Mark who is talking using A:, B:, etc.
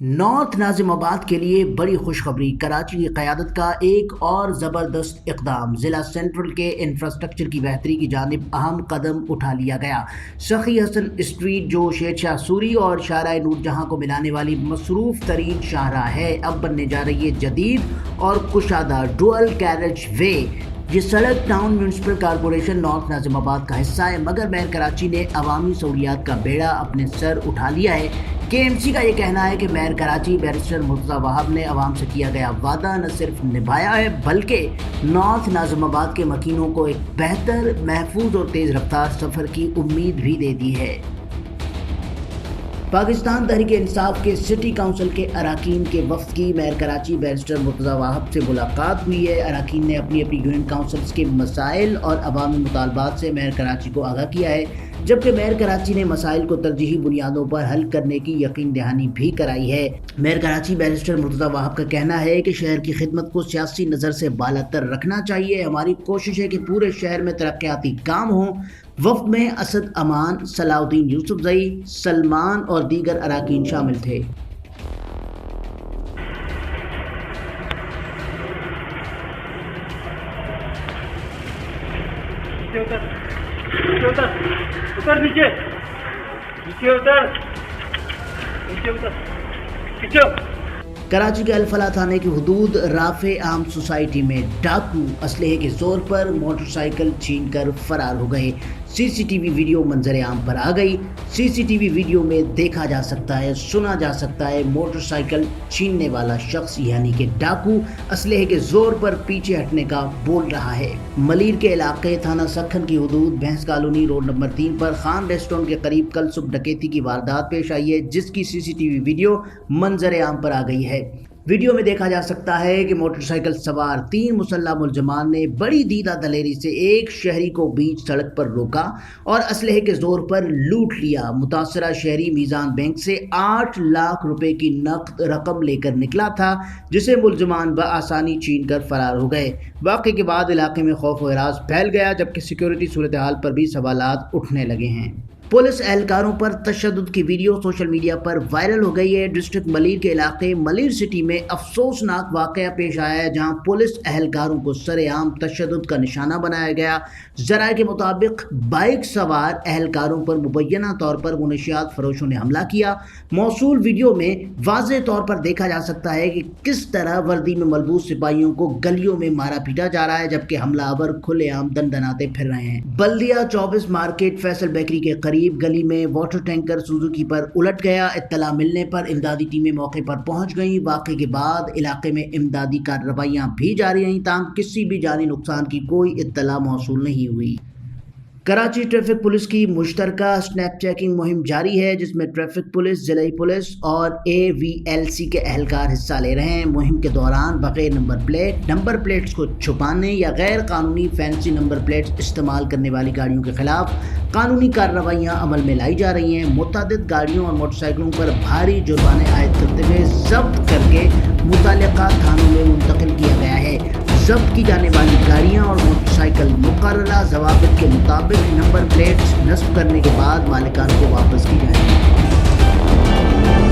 A: North ناظم آباد کے لیے بڑی خوشخبری، کراچی کی قیادت کا ایک اور زبردست اقدام، ضلع سینٹرل کے انفراسٹرکچر کی بہتری کی جانب اہم قدم اٹھا لیا گیا۔ سخی حسن اسٹریٹ جو شیر شاہ سوری اور شارع نور جہاں کو ملانے والی مصروف ترین شاہراہ ہے، اب بننے جا رہی ہے جدید اور کشادہ ڈوئل کیریج وے۔ یہ سڑک ٹاؤن میونسپل کارپوریشن نارتھ ناظم آباد کا حصہ ہے، مگر میئر کراچی نے عوامی سہولیات کا بیڑا اپنے سر اٹھا لیا ہے۔ KMC کا یہ کہنا ہے کہ میئر کراچی بیرسٹر مرتضی وہاب نے عوام سے کیا گیا وعدہ نہ صرف نبھایا ہے بلکہ نارتھ ناظم آباد کے مکینوں کو ایک بہتر، محفوظ اور تیز رفتار سفر کی امید بھی دے دی ہے۔ پاکستان تحریک انصاف کے سٹی کونسل کے اراکین کے وفد کی میئر کراچی بیرسٹر مرتضی وہاب سے ملاقات ہوئی ہے۔ اراکین نے اپنی یونین کونسلز کے مسائل اور عوامی مطالبات سے میئر کراچی کو آگاہ کیا ہے، جبکہ میئر کراچی نے مسائل کو ترجیحی بنیادوں پر حل کرنے کی یقین دہانی بھی کرائی ہے۔ میئر کراچی بیرسٹر مرتضی وہاب کا کہنا ہے کہ شہر کی خدمت کو سیاسی نظر سے بالاتر رکھنا چاہیے۔ ہماری کوشش ہے کہ پورے شہر میں ترقیاتی کام ہوں۔ وفد میں اسد امان، صلاح الدین یوسفزئی، سلمان اور دیگر اراکین شامل تھے۔ کراچی کے الفلاح تھانے کی حدود رافع عام سوسائٹی میں ڈاکو اسلحے کے زور پر موٹر سائیکل چھین کر فرار ہو گئے۔ CCTV ویڈیو منظر عام پر آ گئی۔ CCTV ویڈیو میں دیکھا جا سکتا ہے، سنا جا سکتا ہے موٹر سائیکل چھیننے والا شخص یعنی کہ ڈاکو اسلحے کے زور پر پیچھے ہٹنے کا بول رہا ہے۔ ملیر کے علاقے تھانہ سکھن کی حدود بھینس کالونی روڈ نمبر 3 پر خان ریسٹورنٹ کے قریب کل صبح ڈکیتی کی واردات پیش آئی ہے، جس کی CCTV ویڈیو منظر عام پر آ گئی ہے۔ ویڈیو میں دیکھا جا سکتا ہے کہ موٹر سائیکل سوار 3 مسلح ملزمان نے بڑی دیدہ دلیری سے ایک شہری کو بیچ سڑک پر روکا اور اسلحے کے زور پر لوٹ لیا۔ متاثرہ شہری میزان بینک سے 8 لاکھ روپے کی نقد رقم لے کر نکلا تھا، جسے ملزمان بآسانی چھین کر فرار ہو گئے۔ واقعے کے بعد علاقے میں خوف و ہراس پھیل گیا، جبکہ سیکیورٹی صورتحال پر بھی سوالات اٹھنے لگے ہیں۔ پولیس اہلکاروں پر تشدد کی ویڈیو سوشل میڈیا پر وائرل ہو گئی ہے۔ ڈسٹرکٹ ملیر کے علاقے ملیر سٹی میں افسوسناک واقعہ پیش آیا ہے، جہاں پولیس اہلکاروں کو سرعام تشدد کا نشانہ بنایا گیا۔ ذرائع کے مطابق بائک سوار اہلکاروں پر مبینہ طور پر منشیات فروشوں نے حملہ کیا۔ موصول ویڈیو میں واضح طور پر دیکھا جا سکتا ہے کہ کس طرح وردی میں ملبوس سپاہیوں کو گلیوں میں مارا پیٹا جا رہا ہے، جبکہ حملہ آور کھلے عام دندناتے پھر رہے ہیں۔ بلدیہ 24 مارکیٹ فیصل بیکری کے قریب گلی میں واٹر ٹینکر سوزوکی پر الٹ گیا۔ اطلاع ملنے پر امدادی ٹیمیں موقع پر پہنچ گئیں۔ واقعے کے بعد علاقے میں امدادی کارروائیاں بھی جاری رہیں، تاہم کسی بھی جانی نقصان کی کوئی اطلاع موصول نہیں ہوئی۔ کراچی ٹریفک پولیس کی مشترکہ سنیپ چیکنگ مہم جاری ہے، جس میں ٹریفک پولیس، ضلعی پولیس اور AVLC کے اہلکار حصہ لے رہے ہیں۔ مہم کے دوران بغیر نمبر پلیٹس کو چھپانے یا غیر قانونی فینسی نمبر پلیٹس استعمال کرنے والی گاڑیوں کے خلاف قانونی کارروائیاں عمل میں لائی جا رہی ہیں۔ متعدد گاڑیوں اور موٹر سائیکلوں پر بھاری جرمانے عائد کرتے ہوئے ضبط کر کے متعلقہ تھانوں میں منتقل کیا گیا ہے۔ ضبط کی جانے والی گاڑیاں اور موٹر سائیکل مقررہ ضوابط کے مطابق نمبر پلیٹس نصب کرنے کے بعد مالکان کو واپس کی جائیں گی۔